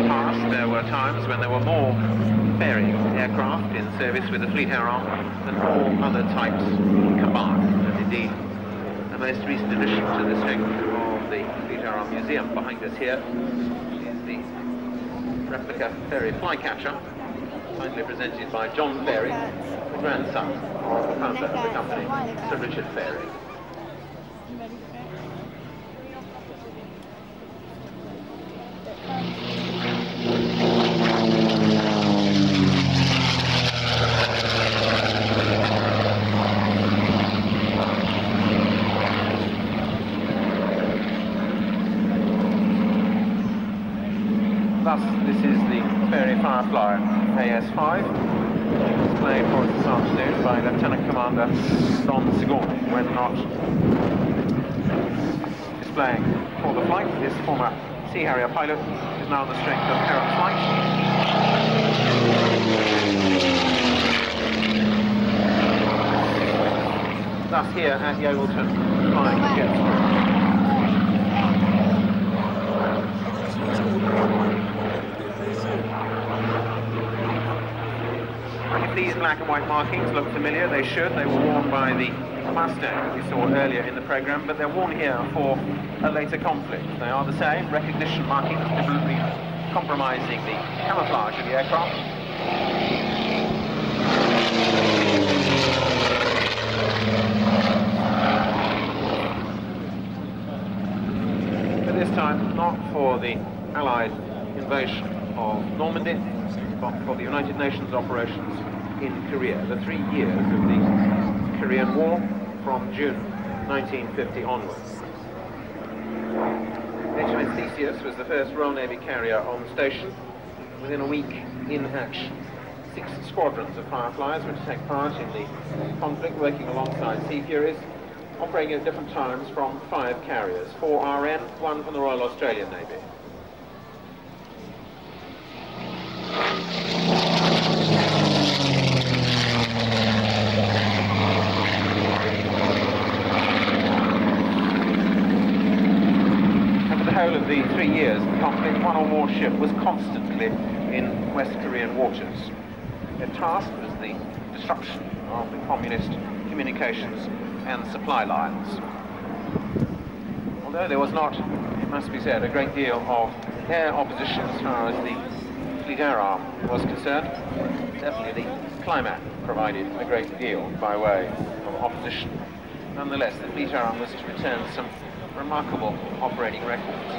past, there were times when there were more Fairey aircraft in service with the fleet air arm than all other types combined. And indeed, the most recent addition to the strength of the fleet air arm museum behind us here is the replica Fairey Flycatcher, kindly presented by John Fairey, the grandson of the founder of the company, Sir Richard Fairey. Thus, this is the Fairey Firefly AS5, displayed for us this afternoon by Lieutenant Commander Don Sigourney, when not displaying for the flight. This former Sea Harrier pilot is now on the strength of Heron flight. Thus here at Yeovilton, flying the jet stream. If these black and white markings look familiar, they should. They were worn by the Mustang that we saw earlier in the programme, but they're worn here for a later conflict. They are the same recognition markings, deliberately compromising the camouflage of the aircraft. But this time, not for the Allied invasion of Normandy, but for the United Nations operations in Korea, the 3 years of the Korean War from June 1950 onwards. HMS Theseus was the first Royal Navy carrier on station. Within a week in action, 6 squadrons of Fireflies were to take part in the conflict, working alongside Sea Furies, operating at different times from 5 carriers, 4 RN, 1 from the Royal Australian Navy. The whole of the 3 years of the conflict, one or more ship was constantly in West Korean waters. Their task was the destruction of the communist communications and supply lines. Although there was not, it must be said, a great deal of air opposition as far as the fleet air arm was concerned, definitely the climate provided a great deal by way of opposition. Nonetheless, the fleet air arm was to return some remarkable operating records.